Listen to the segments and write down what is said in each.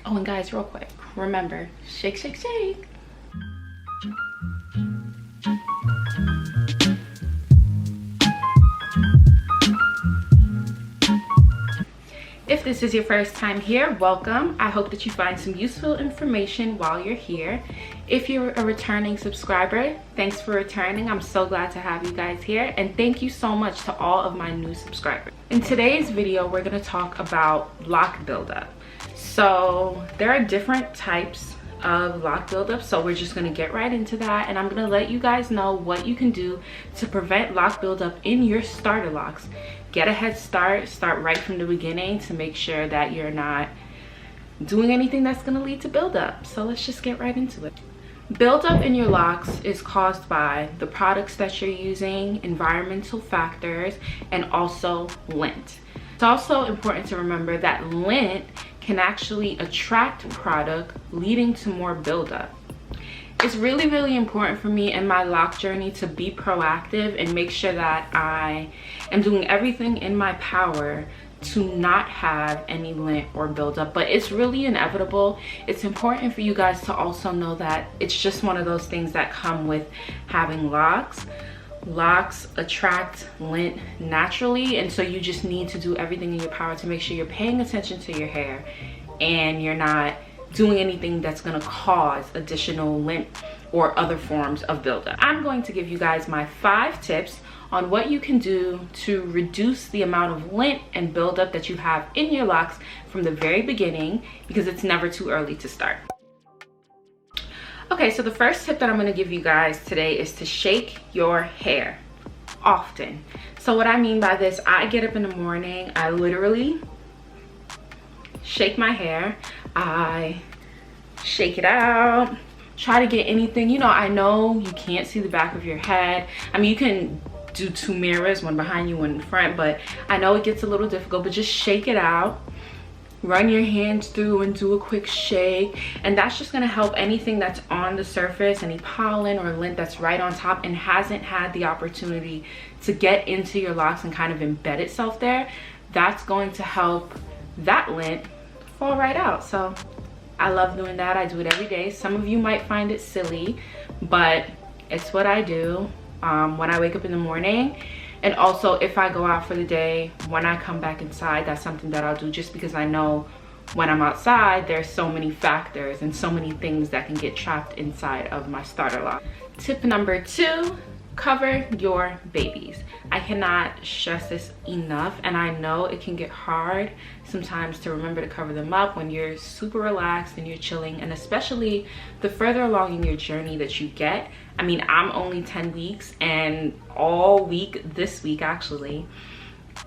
Oh, and guys, real quick, remember, shake, shake, shake. If this is your first time here, welcome. I hope that you find some useful information while you're here. If you're a returning subscriber, thanks for returning. I'm so glad to have you guys here, and thank you so much to all of my new subscribers. In today's video, we're going to talk about loc buildup. So there are different types of loc buildup, so we're just going to get right into that, and I'm going to let you guys know what you can do to prevent loc buildup in your starter locks. Get a head start right from the beginning to make sure that you're not doing anything that's going to lead to buildup. So let's just get right into it. Buildup in your locks is caused by the products that you're using, environmental factors, and also lint. It's also important to remember that lint can actually attract product, leading to more buildup. It's really important for me in my loc journey to be proactive and make sure that I am doing everything in my power to not have any lint or buildup, but it's really inevitable. It's important for you guys to also know that it's just one of those things that come with having locks. Locks attract lint naturally, and so you just need to do everything in your power to make sure you're paying attention to your hair and you're not doing anything that's going to cause additional lint or other forms of buildup. I'm going to give you guys my 5 tips on what you can do to reduce the amount of lint and buildup that you have in your locks from the very beginning, because it's never too early to start. Okay, so the first tip that I'm going to give you guys today is to shake your hair often. So what I mean by this, I get up in the morning, I literally shake my hair. I shake it out, try to get anything, you know, I know you can't see the back of your head. I mean, you can do 2 mirrors, one behind you, one in front, but I know it gets a little difficult, but just shake it out. Run your hands through and do a quick shake, and that's just going to help anything that's on the surface, any pollen or lint that's right on top and hasn't had the opportunity to get into your locks and kind of embed itself there. That's going to help that lint fall right out. So I love doing that. I do it every day. Some of you might find it silly, but it's what I do when I wake up in the morning. And also if I go out for the day, when I come back inside, that's something that I'll do, just because I know when I'm outside there's so many factors and so many things that can get trapped inside of my starter lock. Tip number 2, cover your babies. I cannot stress this enough, and I know it can get hard sometimes to remember to cover them up when you're super relaxed and you're chilling, and especially the further along in your journey that you get. I mean, I'm only 10 weeks, and all week this week actually,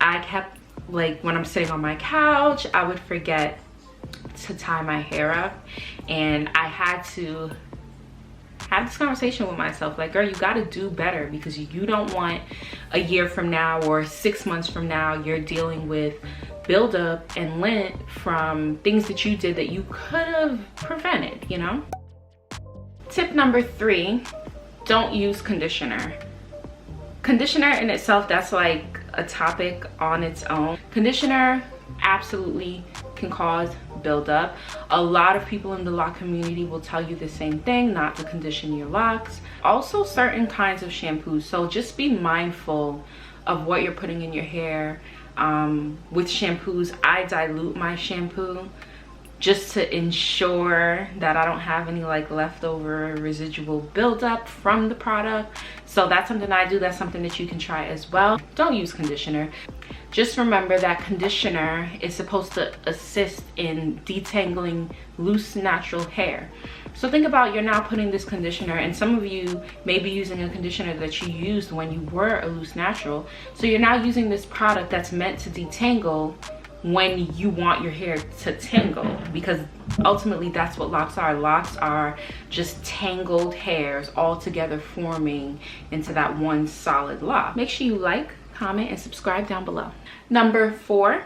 I kept, like, when I'm sitting on my couch, I would forget to tie my hair up, and I had to have this conversation with myself, like, girl, you got to do better, because you don't want a year from now or 6 months from now you're dealing with buildup and lint from things that you did that you could have prevented, you know. Tip number 3, don't use conditioner. Conditioner in itself, that's like a topic on its own. Conditioner absolutely can cause buildup. A lot of people in the loc community will tell you the same thing, not to condition your locks. Also certain kinds of shampoos, so just be mindful of what you're putting in your hair. With shampoos, I dilute my shampoo just to ensure that I don't have any like leftover residual buildup from the product. So that's something I do. That's something that you can try as well. Don't use conditioner. Just remember that conditioner is supposed to assist in detangling loose natural hair. So think about, you're now putting this conditioner, and some of you may be using a conditioner that you used when you were a loose natural. So you're now using this product that's meant to detangle when you want your hair to tangle, because ultimately that's what locks are. Locks are just tangled hairs all together forming into that one solid lock. Make sure you like, comment, and subscribe down below. Number 4,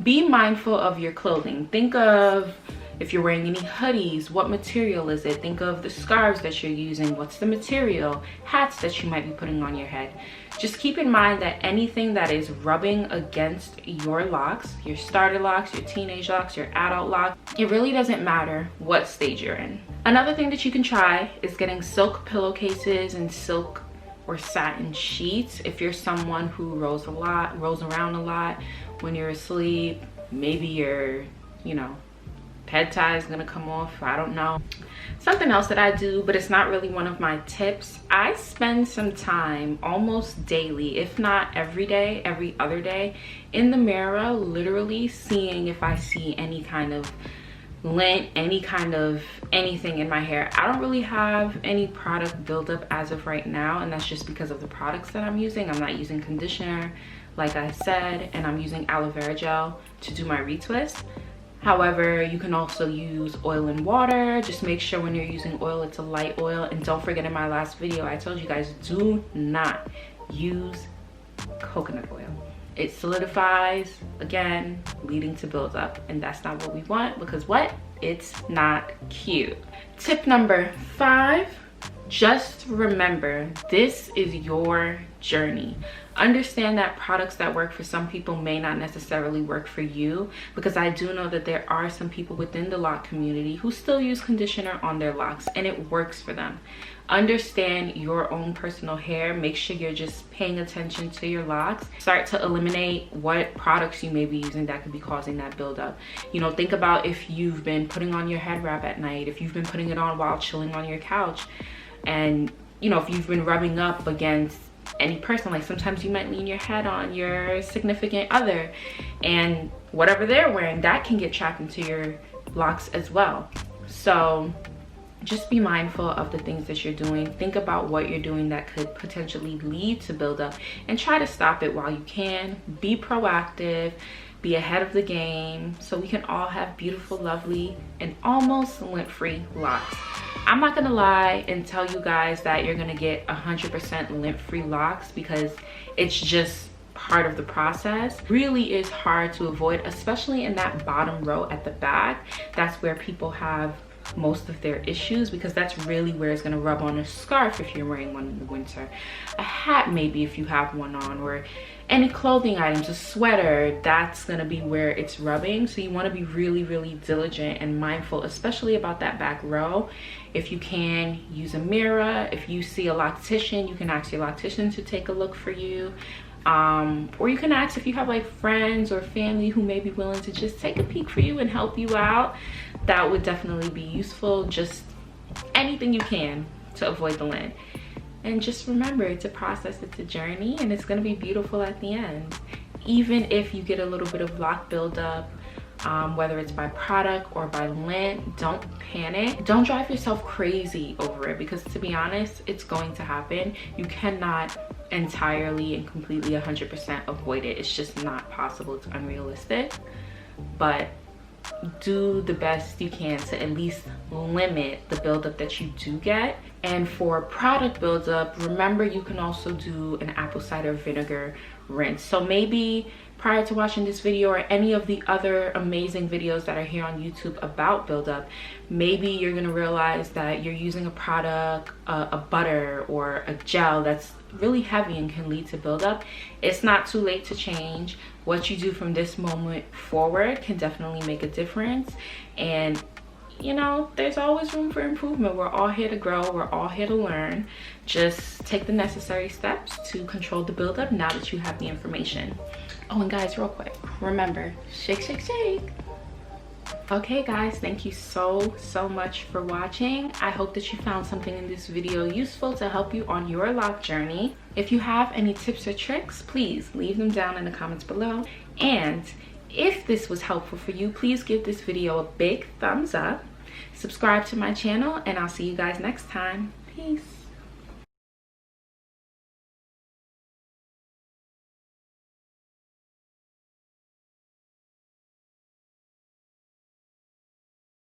be mindful of your clothing. Think of If you're wearing any hoodies, what material is it? Think of the scarves that you're using. What's the material? Hats that you might be putting on your head. Just keep in mind that anything that is rubbing against your locks, your starter locks, your teenage locks, your adult locks, it really doesn't matter what stage you're in. Another thing that you can try is getting silk pillowcases and silk or satin sheets. If you're someone who rolls around a lot when you're asleep, maybe your, head tie is gonna come off, I don't know. Something else that I do, but it's not really one of my tips, I spend some time almost daily, if not every day, every other day, in the mirror, literally seeing if I see any kind of lint, any kind of anything in my hair. I don't really have any product buildup as of right now, and that's just because of the products that I'm using. I'm not using conditioner, like I said, and I'm using aloe vera gel to do my retwist. However, you can also use oil and water. Just make sure when you're using oil, it's a light oil. And don't forget, in my last video, I told you guys, do not use coconut oil. It solidifies, again, leading to buildup. And that's not what we want, because what? It's not cute. Tip number 5, just remember, this is your journey. Understand that products that work for some people may not necessarily work for you, because I do know that there are some people within the lock community who still use conditioner on their locks and it works for them. Understand your own personal hair. Make sure you're just paying attention to your locks. Start to eliminate what products you may be using that could be causing that buildup. Think about if you've been putting on your head wrap at night, if you've been putting it on while chilling on your couch, and if you've been rubbing up against any person, like sometimes you might lean your head on your significant other, and whatever they're wearing, that can get trapped into your locks as well. So just be mindful of the things that you're doing. Think about what you're doing that could potentially lead to buildup, and try to stop it while you can. Be proactive, be ahead of the game, so we can all have beautiful, lovely, and almost lint-free locks. I'm not gonna lie and tell you guys that you're gonna get 100% lint-free locks, because it's just part of the process. Really is hard to avoid, especially in that bottom row at the back. That's where people have most of their issues, because that's really where it's going to rub on. A scarf if you're wearing one in the winter, a hat maybe if you have one on, or any clothing items, a sweater, that's going to be where it's rubbing. So you want to be really, really diligent and mindful, especially about that back row. If you can, use a mirror. If you see a loctician, you can ask your loctician to take a look for you. Or you can ask if you have like friends or family who may be willing to just take a peek for you and help you out. That would definitely be useful. Just anything you can to avoid the lint. And just remember, it's a process, it's a journey, and it's going to be beautiful at the end. Even if you get a little bit of lock buildup, whether it's by product or by lint, don't panic. Don't drive yourself crazy over it, because to be honest, it's going to happen. You cannot entirely and completely 100% avoid it. It's just not possible. It's unrealistic. But do the best you can to at least limit the buildup that you do get. And for product buildup, remember, you can also do an apple cider vinegar rinse. So maybe prior to watching this video or any of the other amazing videos that are here on YouTube about buildup, maybe you're gonna realize that you're using a product, a butter or a gel that's really heavy and can lead to buildup. It's not too late to change. What you do from this moment forward can definitely make a difference. And there's always room for improvement. We're all here to grow. We're all here to learn. Just take the necessary steps to control the buildup now that you have the information. Oh, and guys, real quick, remember, shake, shake, shake. Okay guys, thank you so much for watching. I hope that you found something in this video useful to help you on your lock journey. If you have any tips or tricks, please leave them down in the comments below. And if this was helpful for you, please give this video a big thumbs up. Subscribe to my channel, and I'll see you guys next time. Peace.